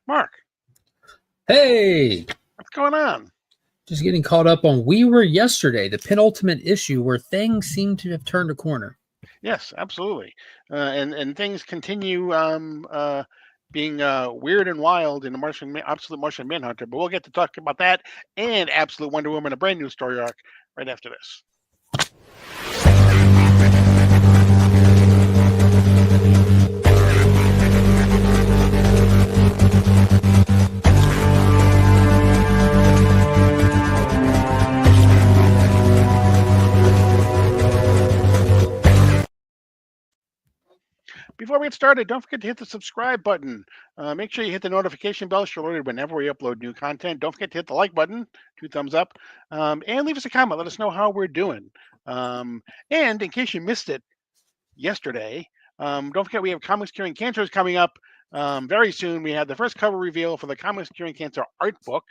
Mark, Hey, what's going on? just getting caught up on We Were Yesterday, the penultimate issue where things seem to have turned a corner. Yes, absolutely. And things continue being weird and wild in the Absolute Martian Manhunter. But we'll get to talk about that and Absolute Wonder Woman, a brand new story arc, right after this. Before we get started, don't forget to hit the subscribe button. Make sure you hit the notification bell so you're alerted whenever we upload new content. Don't forget to hit the like button, 2 thumbs up, and leave us a comment. Let us know how we're doing. And in case you missed it yesterday, don't forget we have Comics Curing Cancers coming up very soon. We had the first cover reveal for the Comics Curing Cancer art book.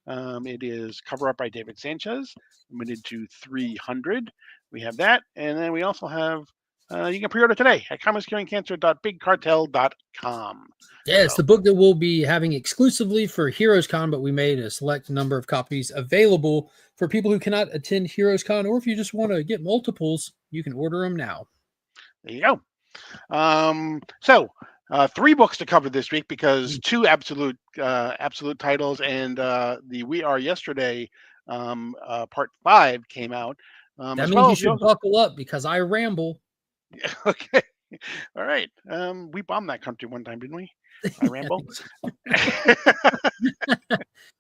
It is cover up by David Sanchez, limited to 300. We have that, and then we also have you can pre-order today at comicscuringcancer.bigcartel.com. Yeah, it's the book that we'll be having exclusively for Heroes Con, but we made a select number of copies available for people who cannot attend Heroes Con, or if you just want to get multiples, you can order them now. There you go. So 3 books to cover this week because 2 absolute titles and the We Are Yesterday part 5 came out. That means you should buckle up because I ramble. Okay. All right. We bombed that country one time, didn't we? I ramble.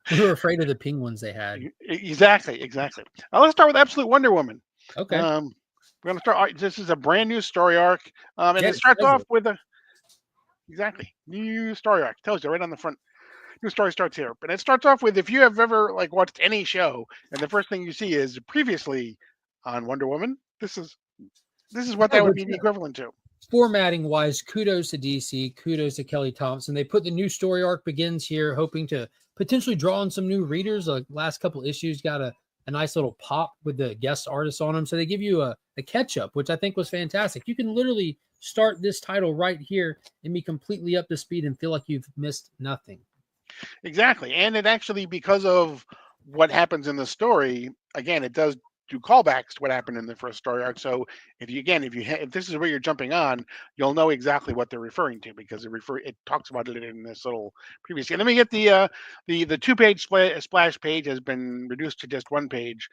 We were afraid of the penguins they had. Exactly. Let's start with Absolute Wonder Woman. Okay. We're going to start. This is a brand new story arc, and it starts off with a new story arc. Tells you right on the front. New story starts here, but it starts off with if you have ever watched any show, and the first thing you see is previously on Wonder Woman. This is what that would be the equivalent to. Formatting wise, kudos to DC, kudos to Kelly Thompson. They put the new story arc begins here, hoping to potentially draw in some new readers. The last couple issues got a nice little pop with the guest artists on them. So they give you a catch up, which I think was fantastic. You can literally start this title right here and be completely up to speed and feel like you've missed nothing. Exactly. And it actually, because of what happens in the story, again, it does do callbacks to what happened in the first story arc. So if this is where you're jumping on, you'll know exactly what they're referring to because it talks about it in this little previous. And then we get the 2-page splash page has been reduced to just 1 page,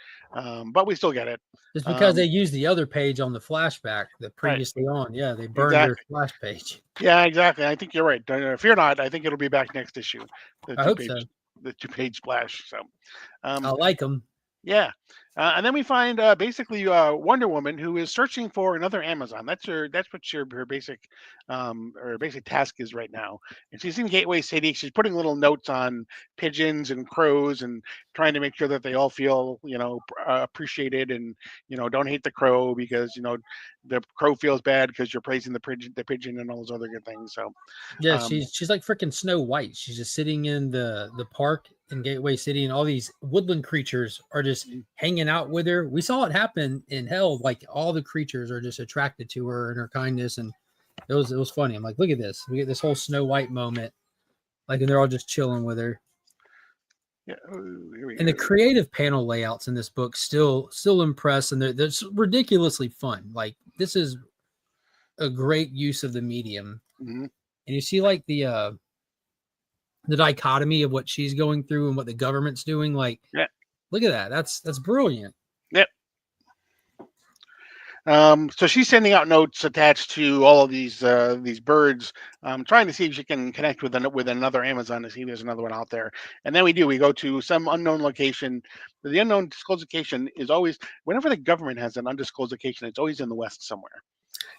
but we still get it. It's because they used the other page on the flashback that previously on. Yeah, they burned their splash page. Yeah, exactly. I think you're right. Fear not. I think it'll be back next issue. I hope so. The 2-page splash. So I like them. Yeah. And then we find basically Wonder Woman, who is searching for another Amazon. That's what her basic task is right now. And she's in Gateway City. She's putting little notes on pigeons and crows and trying to make sure that they all feel appreciated and don't hate the crow because the crow feels bad because you're praising the pigeon and all those other good things. So yeah, she's like freaking Snow White. She's just sitting in the park in Gateway City, and all these woodland creatures are just hanging out with her. We saw it happen in Hell. Like all the creatures are just attracted to her and her kindness, and it was funny. I'm like, look at this. We get this whole Snow White moment, and they're all just chilling with her. Yeah, and the creative panel layouts in this book still impress, and they're ridiculously fun. Like this is a great use of the medium, and you see the dichotomy of what she's going through and what the government's doing. Like, look at that. That's brilliant. Yep. So she's sending out notes attached to all of these birds, trying to see if she can connect with another Amazon to see if there's another one out there. And then we go to some unknown location. The unknown disclosed location is always, whenever the government has an undisclosed location, it's always in the West somewhere.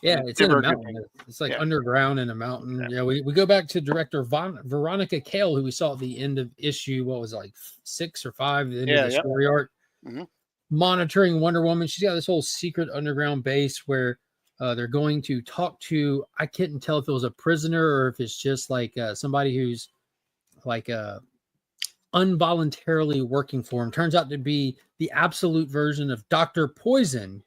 Yeah, it's in a mountain. It's like underground in a mountain. Yeah, we go back to director Veronica Cale, who we saw at the end of issue, what was it, like 6 or 5, the end of the story arc, monitoring Wonder Woman. She's got this whole secret underground base where they're going to talk to, I couldn't tell if it was a prisoner or if it's just like somebody who's like involuntarily working for him. Turns out to be the absolute version of Dr. Poison.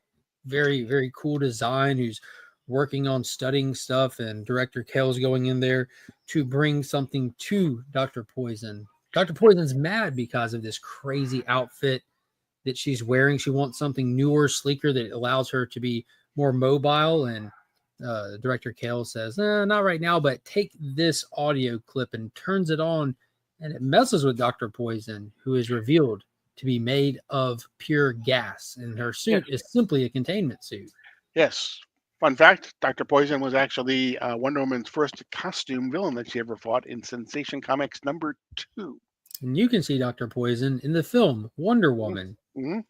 Very, very cool design, who's working on studying stuff, and Director Cale's going in there to bring something to Dr. Poison. Dr. Poison's mad because of this crazy outfit that she's wearing. She wants something newer, sleeker, that allows her to be more mobile. And Director Cale says, not right now, but take this audio clip, and turns it on, and it messes with Dr. Poison, who is revealed to be made of pure gas. And her suit is simply a containment suit. Yes. Fun fact, Dr. Poison was actually Wonder Woman's first costume villain that she ever fought in Sensation Comics #2. And you can see Dr. Poison in the film Wonder Woman. Mm-hmm.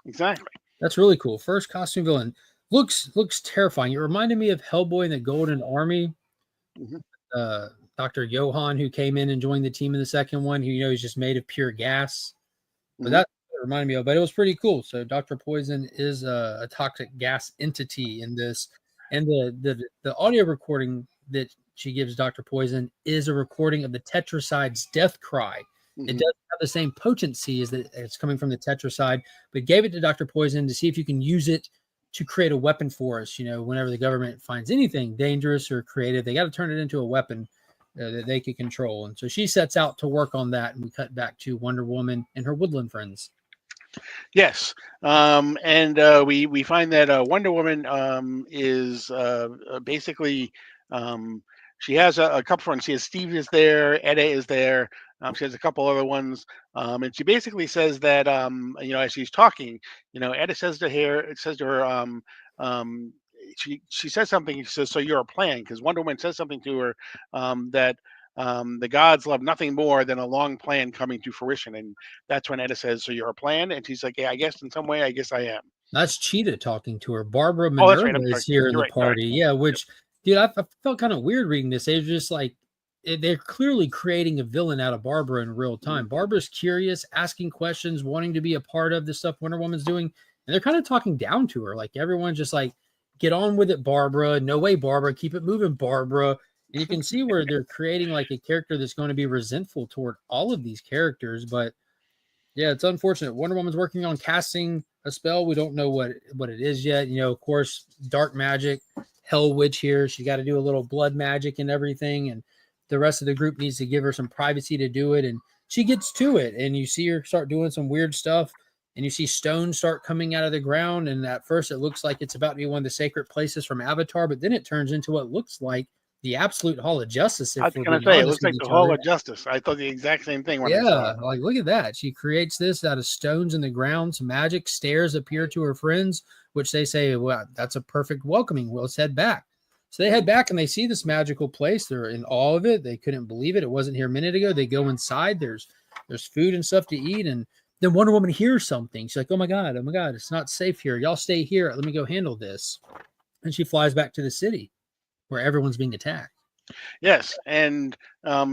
Exactly. That's really cool. First costume villain. Looks terrifying. It reminded me of Hellboy and the Golden Army. Mm-hmm. Dr. Johan, who came in and joined the team in the second one, who he's just made of pure gas. But that reminded me of, but it was pretty cool. So Dr. Poison is a toxic gas entity in this. And the audio recording that she gives Dr. Poison is a recording of the Tetraside's death cry. It doesn't have the same potency as it's coming from the Tetraside, but gave it to Dr. Poison to see if you can use it to create a weapon for us. Whenever the government finds anything dangerous or creative, they got to turn it into a weapon that they can control. And so she sets out to work on that, and we cut back to Wonder Woman and her woodland friends. Yes, and we find that Wonder Woman is basically she has a couple friends. She has Steve is there, Edda is there. She has a couple other ones, and she basically says that as she's talking, Edda says to her, she says something. She says, "So you're a plan," because Wonder Woman says something to her that the gods love nothing more than a long plan coming to fruition, and that's when Edda says, "So you're a plan," and she's like, "Yeah, I guess in some way, I guess I am." That's Cheetah talking to her. Barbara Minerva is here in the party. Yeah, which, dude, I felt kind of weird reading this. They're just like, they're clearly creating a villain out of Barbara in real time. Barbara's curious, asking questions, wanting to be a part of the stuff Wonder Woman's doing, and they're kind of talking down to her. Like, everyone's just like, "Get on with it, Barbara. No way, Barbara. Keep it moving, Barbara." And you can see where they're creating like a character that's going to be resentful toward all of these characters. But yeah, it's unfortunate. Wonder Woman's working on casting a spell. We don't know what it is yet. Of course, dark magic, Hell Witch here. She got to do a little blood magic and everything. And the rest of the group needs to give her some privacy to do it. And she gets to it. And you see her start doing some weird stuff. And you see stones start coming out of the ground. And at first it looks like it's about to be one of the sacred places from Avatar. But then it turns into what looks like the absolute Hall of Justice. I was going to say, it looks like the Hall of Justice. I thought the exact same thing. When I saw it. Like, look at that. She creates this out of stones in the ground. Some magic stairs appear to her friends, which they say, well, that's a perfect welcoming. Well, let's head back. So they head back and they see this magical place. They're in awe of it. They couldn't believe it. It wasn't here a minute ago. They go inside. There's food and stuff to eat. And then Wonder Woman hears something. She's like, oh my God, it's not safe here. Y'all stay here. Let me go handle this. And she flies back to the city where everyone's being attacked. Yes, and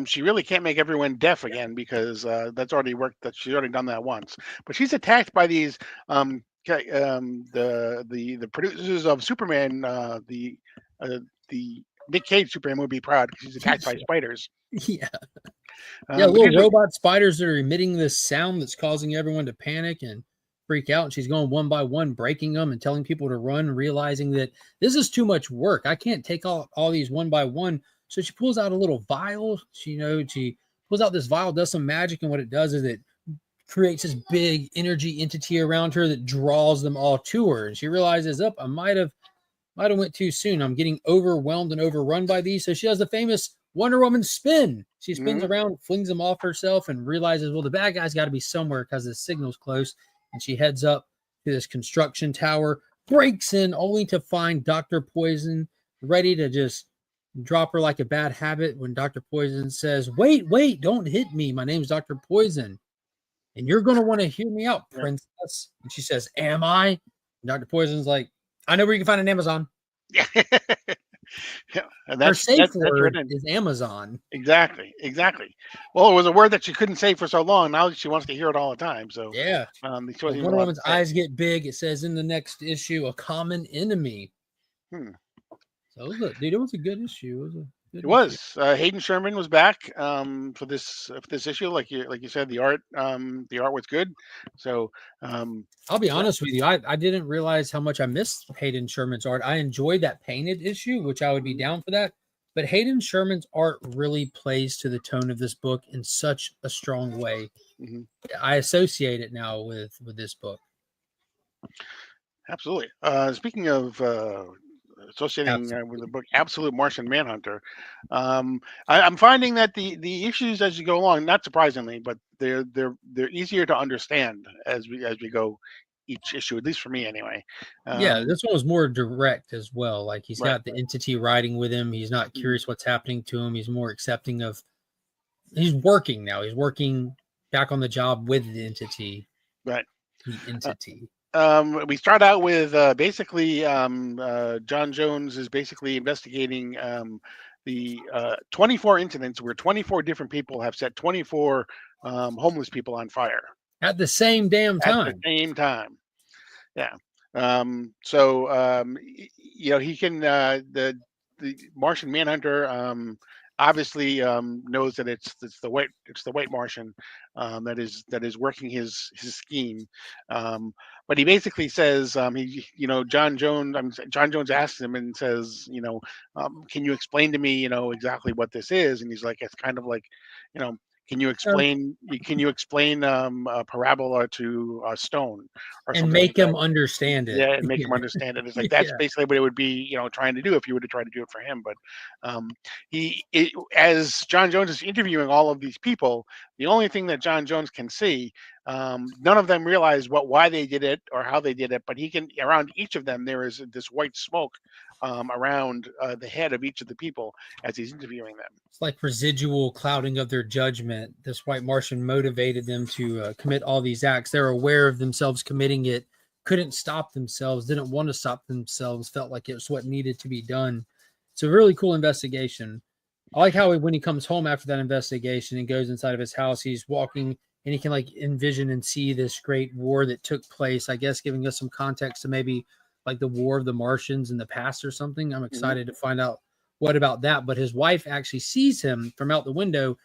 she really can't make everyone deaf again because that's already worked. That she's already done that once. But she's attacked by these the producers of Superman. The Nick Cage Superman would be proud because she's attacked by spiders. Yeah, little robot spiders that are emitting this sound that's causing everyone to panic and freak out. And she's going one by one, breaking them and telling people to run, realizing that this is too much work. I can't take all these one by one. So she pulls out a little vial. She pulls out this vial, does some magic, and what it does is it creates this big energy entity around her that draws them all to her. And she realizes, I might have went too soon. I'm getting overwhelmed and overrun by these. So she does the famous Wonder Woman spin. She spins around, flings them off herself, and realizes, well, the bad guy's got to be somewhere because the signal's close. And she heads up to this construction tower, breaks in, only to find Dr. Poison ready to just drop her like a bad habit when Dr. Poison says, wait, don't hit me. My name's Dr. Poison. And you're going to want to hear me out, princess. And she says, am I? And Dr. Poison's like, I know where you can find an Amazon. Yeah. And her safe word is Amazon. Exactly. Well, it was a word that she couldn't say for so long. Now she wants to hear it all the time. So yeah. Wonder Woman's eyes get big. It says in the next issue, a common enemy. So look, dude, it was a good issue. It was. Hayden Sherman was back for this issue. Like you said, the art was good. So I'll be honest with you, I didn't realize how much I missed Hayden Sherman's art. I enjoyed that painted issue, which I would be down for that. But Hayden Sherman's art really plays to the tone of this book in such a strong way. Mm-hmm. I associate it now with this book. Absolutely. Speaking of associating with the book Absolute Martian Manhunter, I'm finding that the issues as you go along, not surprisingly, but they're easier to understand as we go each issue, at least for me anyway. Yeah, this one was more direct as well. Like he's got the entity riding with him. He's not curious what's happening to him. He's more accepting of. He's working now. He's working back on the job with the entity. Right. The entity. We start out with basically John Jones is basically investigating the 24 incidents where 24 different people have set 24 homeless people on fire at the same damn time. At the same time, yeah. So he can the Martian Manhunter obviously knows that it's the white Martian that is working his scheme. But he basically says John Jones asks him and says, can you explain to me exactly what this is? And he's like, it's kind of like, can you explain a parabola to a stone and make him understand it? Yeah, and make him understand it. It's like that's basically what it would be, trying to do if you were to try to do it for him. But as John Jones is interviewing all of these people, the only thing that John Jones can see, none of them realize why they did it or how they did it, but he can, around each of them, there is this white smoke around the head of each of the people as he's interviewing them. It's like residual clouding of their judgment. This white Martian motivated them to commit all these acts. They're aware of themselves committing it, couldn't stop themselves, didn't want to stop themselves, felt like it was what needed to be done. It's a really cool investigation. I like how when he comes home after that investigation and goes inside of his house, he's walking and he can like envision and see this great war that took place, I guess, giving us some context to maybe like the War of the Martians in the past or something. I'm excited to find out what about that. But his wife actually sees him from out the window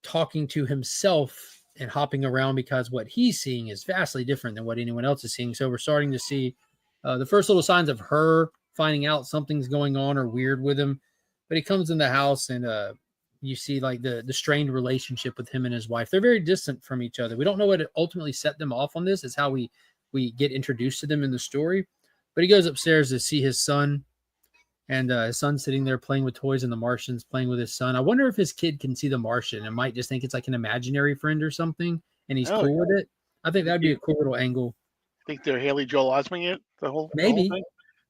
talking to himself and hopping around because what he's seeing is vastly different than what anyone else is seeing. So we're starting to see the first little signs of her finding out something's going on or weird with him. But he comes in the house and you see like the strained relationship with him and his wife. They're very distant from each other. We don't know what ultimately set them off on this. It's how we get introduced to them in the story. But he goes upstairs to see his son, and his son's sitting there playing with toys, and the Martian's playing with his son. I wonder if his kid can see the Martian and might just think it's like an imaginary friend or something, and he's cool with it. I think that'd be a cool little angle. Think they're Haley Joel Osment it? The whole maybe.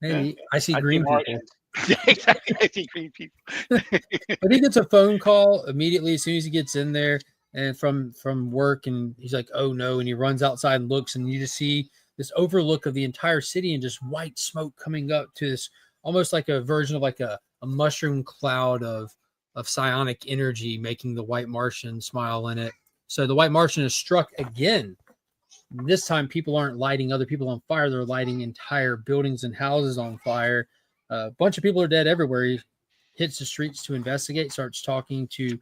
Yeah. I see green people. Yeah, exactly. I see green people. But he gets a phone call immediately as soon as he gets in there and from work, and he's like, "Oh no!" And he runs outside and looks, and you just see this overlook of the entire city and just white smoke coming up to this almost like a version of like a mushroom cloud of psionic energy, making the white Martian smile in it. So the white Martian is struck again. This time people aren't lighting other people on fire. They're lighting entire buildings and houses on fire. A bunch of people are dead everywhere. He hits the streets to investigate, starts talking to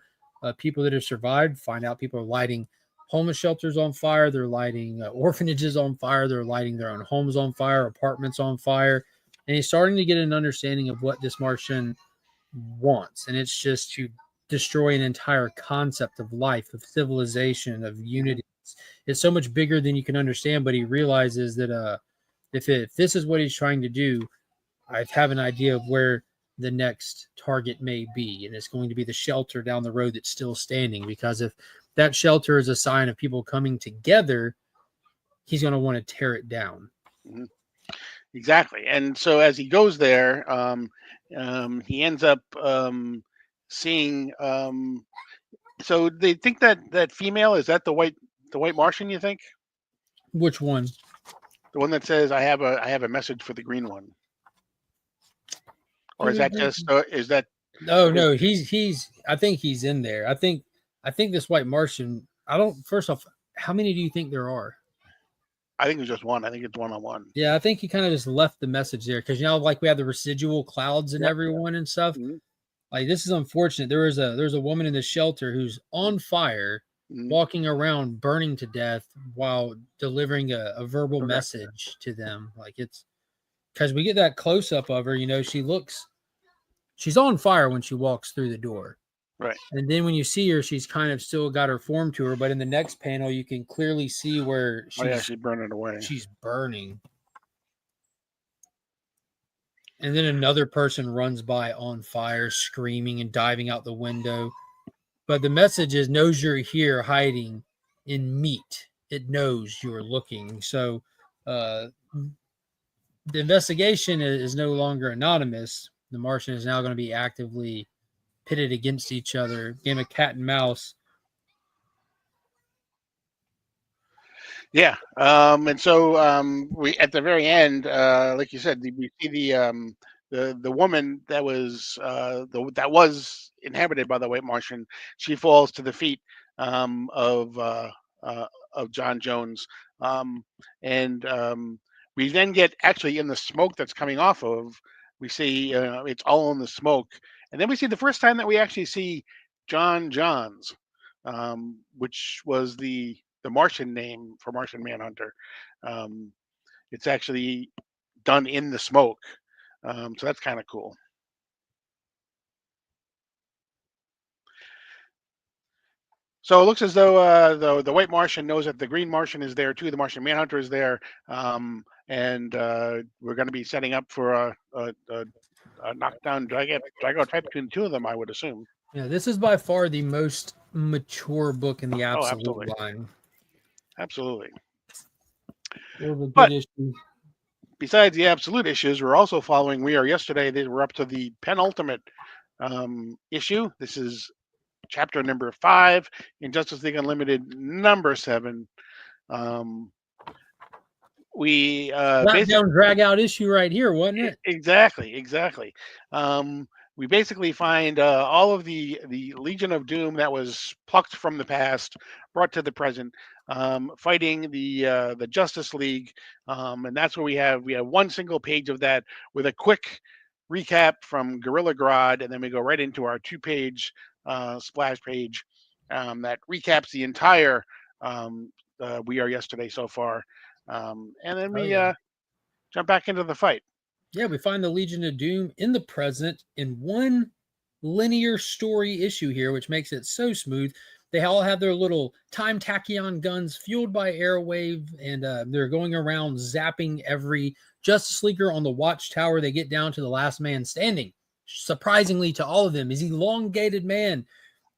people that have survived, find out people are lighting homeless shelters on fire. They're lighting orphanages on fire. They're lighting their own homes on fire, apartments on fire. And he's starting to get an understanding of what this Martian wants. And it's just to destroy an entire concept of life, of civilization, of unity. It's so much bigger than you can understand, but he realizes that if this is what he's trying to do, I have an idea of where the next target may be. And it's going to be the shelter down the road that's still standing, because if that shelter is a sign of people coming together, he's going to want to tear it down. Mm-hmm. Exactly. And so as he goes there, he ends up seeing. So they think that female, is that the white Martian? You think? Which one? The one that says, "I have a message for the green one." Or is that just? Is that? No. He's. I think he's in there. I think this white Martian. First off, how many do you think there are? I think it's just one. I think it's one-on-one. Yeah, I think he kind of just left the message there because like we have the residual clouds and everyone and stuff. Mm-hmm. Like, this is unfortunate. There's a woman in the shelter who's on fire, walking around burning to death while delivering a verbal message to them. Like, it's because we get that close up of her, she's on fire when she walks through the door. Right. And then when you see her, she's kind of still got her form to her, but in the next panel you can clearly see where she's burning away. She's burning. And then another person runs by on fire, screaming and diving out the window. But the message is, knows you're here hiding in meat. It knows you're looking. So the investigation is no longer anonymous. The Martian is now going to be actively pitted against each other. Game of cat and mouse. Yeah. And so we, at the very end, like you said, we see the woman that was that was inhabited by the White Martian. She falls to the feet of John Jones, and we then get, actually, in the smoke that's coming off of, we see it's all in the smoke, and then we see the first time that we actually see John Johns, which was the Martian name for Martian Manhunter. It's actually done in the smoke. So that's kind of cool. So it looks as though the White Martian knows that the Green Martian is there too. The Martian Manhunter is there, and we're going to be setting up for a knockdown Drago type between the two of them, I would assume. Yeah, this is by far the most mature book in the Absolute line. Absolutely. But besides the Absolute issues, we're also following We Are Yesterday. We're up to the penultimate issue. This is chapter number 5 in Justice League Unlimited number 7. We basically drag out issue right here, wasn't it? Exactly. We basically find all of the Legion of Doom that was plucked from the past, brought to the present, fighting the Justice League, and that's where we have one single page of that with a quick recap from Gorilla Grodd, and then we go right into our 2-page splash page that recaps the entire We Are Yesterday so far, and then we jump back into the fight. Yeah, we find the Legion of Doom in the present in one linear story issue here, which makes it so smooth. They all have their little time tachyon guns fueled by airwave, and they're going around zapping every Justice Leaguer on the watchtower. They get down to the last man standing. Surprisingly to all of them is Elongated Man,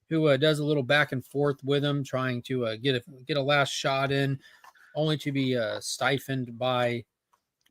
who does a little back and forth with them, trying to get a last shot in, only to be stifled by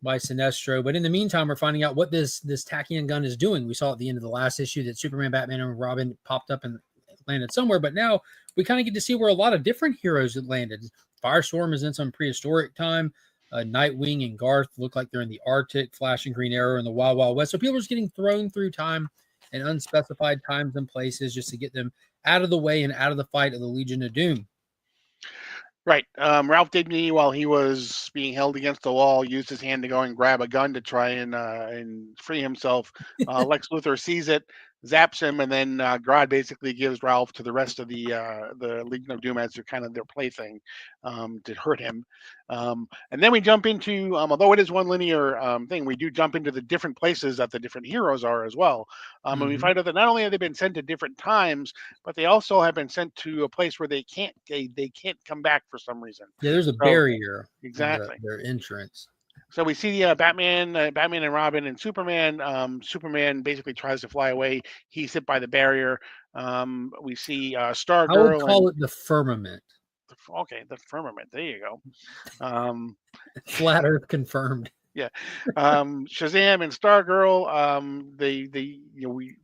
Sinestro. But in the meantime, we're finding out what this tachyon gun is doing. We saw at the end of the last issue that Superman, Batman, and Robin popped up and landed somewhere, but now we kind of get to see where a lot of different heroes have landed. Firestorm is in some prehistoric time. Nightwing and Garth look like they're in the Arctic. Flash and Green Arrow in the Wild Wild West. So people are just getting thrown through time and unspecified times and places just to get them out of the way and out of the fight of the Legion of Doom. Right. Ralph Dibny, while he was being held against the wall, used his hand to go and grab a gun to try and free himself. Lex Luthor sees it, zaps him, and then Grodd basically gives Ralph to the rest of the Legion of Doom as their kind of their plaything to hurt him. And then we jump into, although it is one linear thing, we do jump into the different places that the different heroes are as well. And we find out that not only have they been sent to different times, but they also have been sent to a place where they can't come back for some reason. Yeah, there's a barrier. Exactly. Their entrance. So we see Batman and Robin and Superman. Superman basically tries to fly away. He's hit by the barrier. We see Stargirl. I would call it the firmament. Okay, the firmament. There you go. Flat Earth confirmed. Yeah, Shazam and Stargirl.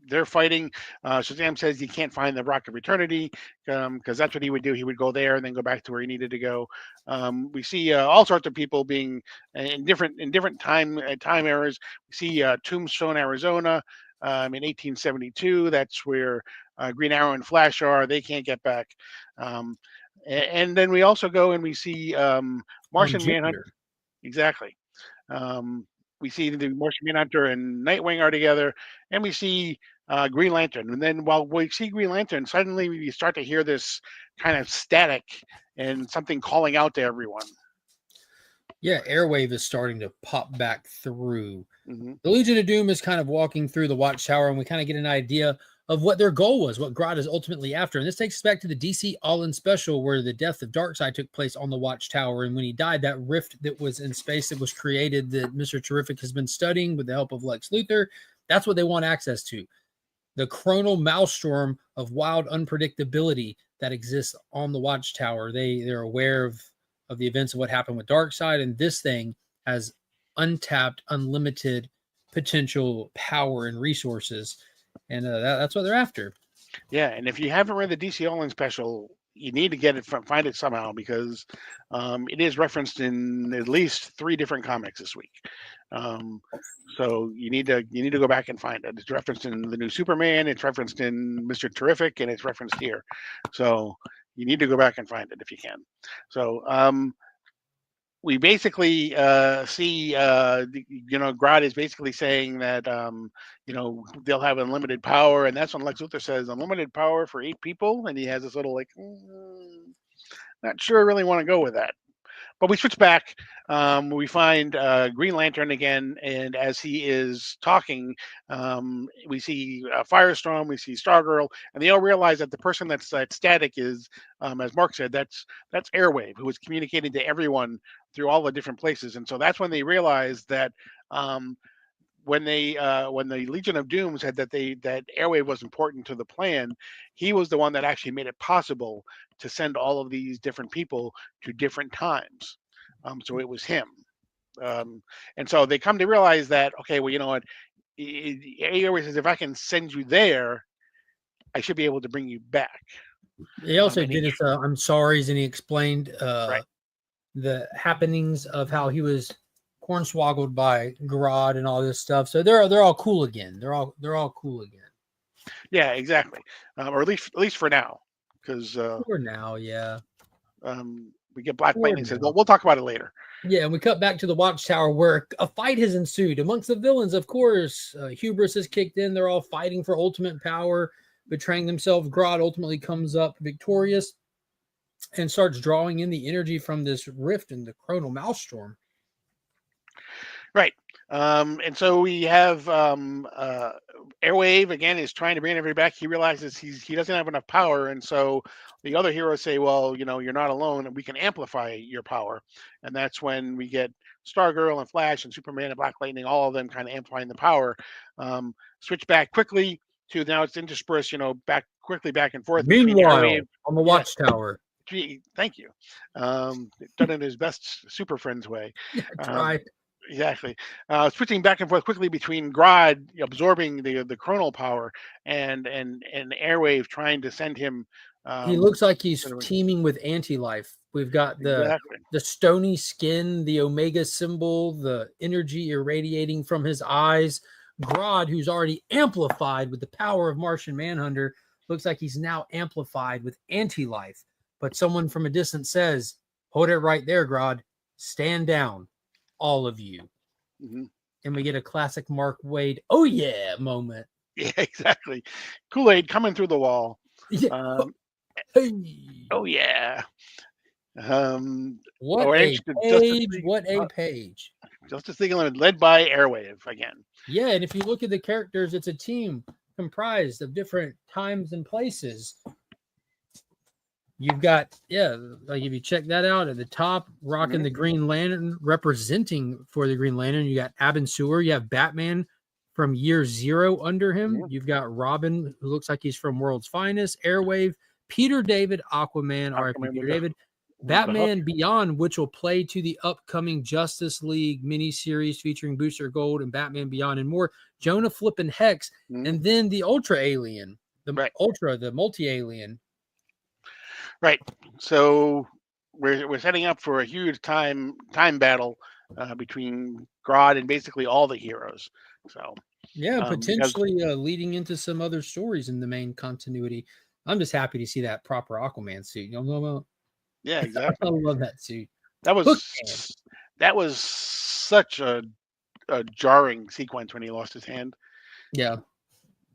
They're fighting. Shazam says he can't find the Rock of Eternity because that's what he would do. He would go there and then go back to where he needed to go. We see all sorts of people being in different time eras. We see Tombstone, Arizona, in 1872. That's where Green Arrow and Flash are. They can't get back. And then we also go and we see Martian Manhunter. Exactly. We see the Martian Manhunter and Nightwing are together, and we see Green Lantern. And then while we see Green Lantern, suddenly we start to hear this kind of static and something calling out to everyone. Yeah, Airwave is starting to pop back through. Mm-hmm. The Legion of Doom is kind of walking through the Watchtower, and we kind of get an idea of what their goal was, what Grodd is ultimately after. And this takes us back to the DC All-In Special, where the death of Darkseid took place on the Watchtower. And when he died, that rift that was in space that was created, that Mr. Terrific has been studying with the help of Lex Luthor, that's what they want access to. The chronal maelstrom of wild unpredictability that exists on the Watchtower. They're aware of the events of what happened with Darkseid, and this thing has untapped, unlimited potential power and resources, and that's what they're after. Yeah, and if you haven't read the DC All-In Special, you need to get it find it somehow, because it is referenced in at least 3 different comics this week. So you need to go back and find it. It's referenced in the new Superman, it's referenced in Mr. Terrific, and it's referenced here. So you need to go back and find it if you can. So we basically see, Grodd is basically saying that, they'll have unlimited power. And that's when Lex Luthor says, unlimited power for 8 people. And he has this little not sure I really want to go with that. But we switch back. We find Green Lantern again. And as he is talking, we see Firestorm, we see Stargirl, and they all realize that the person that's static is, as Mark said, that's Airwave, who is communicating to everyone through all the different places. And so that's when they realize that when the Legion of Doom said that Airwave was important to the plan, he was the one that actually made it possible to send all of these different people to different times. So it was him. And so they come to realize that, okay, well, you know what? Airwave says, if I can send you there, I should be able to bring you back. He also did his I'm sorry's, and he explained the happenings of how he was hornswoggled by Grodd and all this stuff. So they're all cool again. They're all cool again. Yeah, exactly. Or at least for now, because for now, yeah. We get Black Lightning says, well, we'll talk about it later. Yeah, and we cut back to the Watchtower, where a fight has ensued amongst the villains. Of course, Hubris has kicked in. They're all fighting for ultimate power, betraying themselves. Grodd ultimately comes up victorious and starts drawing in the energy from this rift in the chronal maelstrom. Right. And so we have Airwave again is trying to bring everybody back. He realizes he doesn't have enough power, and so the other heroes say, well, you're not alone, and we can amplify your power. And that's when we get Stargirl and Flash and Superman and Black Lightning, all of them kind of amplifying the power. Switch back quickly to now it's interspersed, back and forth. Meanwhile, on the Watchtower. Thank you. Done in his best Super Friends way. Right. Exactly. Switching back and forth quickly between Grodd absorbing the chronal power and Airwave trying to send him. He looks like he's teeming with anti-life. We've got the stony skin, the Omega symbol, the energy irradiating from his eyes. Grodd, who's already amplified with the power of Martian Manhunter, looks like he's now amplified with anti-life. But someone from a distance says, hold it right there, Grodd. Stand down. All of you. Mm-hmm. And we get a classic Mark Waid, oh yeah, moment. Yeah, exactly. Kool-Aid coming through the wall. Yeah. Oh yeah. What a page. Justice League Unlimited, led by Airwave again. Yeah, and if you look at the characters, it's a team comprised of different times and places. You've got, like if you check that out at the top, rocking the Green Lantern, representing for the Green Lantern, you got Abin Sur, you have Batman from Year Zero under him. Yeah. You've got Robin, who looks like he's from World's Finest, Airwave, Peter David, Aquaman, R.I.P. Peter David, Batman Beyond, which will play to the upcoming Justice League miniseries featuring Booster Gold and Batman Beyond and more, Jonah Flippin' Hex, and then the Ultra Alien, the multi-alien. Right. So we're setting up for a huge time battle between Grodd and basically all the heroes. So potentially leading into some other stories in the main continuity. I'm just happy to see that proper Aquaman suit. Yeah, exactly. I love that suit. That was such a jarring sequence when he lost his hand. Yeah.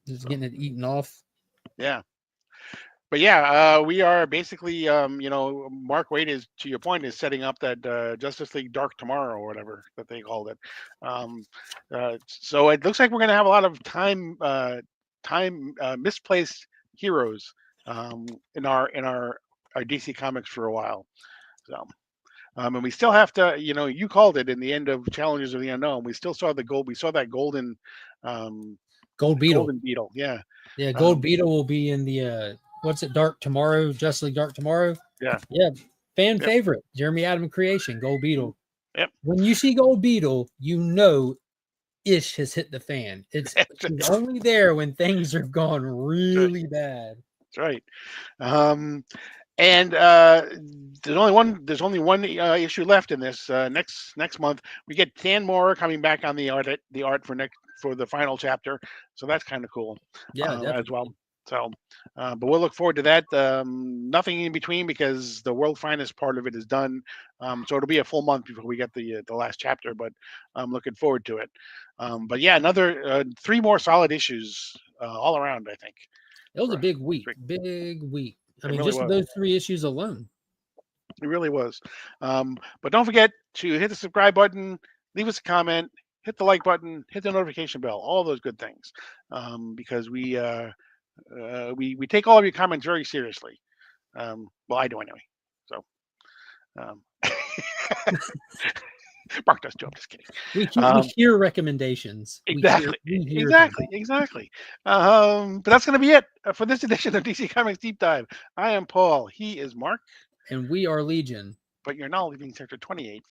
Just getting it eaten off. Yeah. But yeah, we are basically, Mark Waid is, to your point, is setting up that Justice League Dark Tomorrow or whatever that they called it. So it looks like we're going to have a lot of time misplaced heroes in our DC Comics for a while. So. And we still have to, you called it in the end of Challengers of the Unknown. We still saw the gold. We saw that golden, Gold Beetle. Golden Beetle. Yeah. Yeah. Gold Beetle will be in the what's it? Dark Tomorrow. Justice League Dark Tomorrow. Yeah. Yeah. Fan favorite. Jeremy Adam creation. Gold Beetle. Yep. When you see Gold Beetle, Ish has hit the fan. It's only there when things have gone really bad. That's right. And there's only one issue left in this. Next month we get Dan Mora coming back on the art for the final chapter, so that's kind of cool. Yeah, as well. So, but we'll look forward to that. Nothing in between because the World Finest part of it is done. So it'll be a full month before we get the last chapter, but I'm looking forward to it. But yeah, another 3 more solid issues all around, I think. It was a big week. Big week. I mean, really just those 3 issues alone. It really was. But don't forget to hit the subscribe button, leave us a comment, hit the like button, hit the notification bell, all those good things, because we take all of your comments very seriously. Well, I do anyway. So, Mark does too. I'm just kidding. We hear recommendations. Exactly. Exactly. But that's going to be it for this edition of DC Comics Deep Dive. I am Paul. He is Mark. And we are Legion. But you're now leaving Sector 28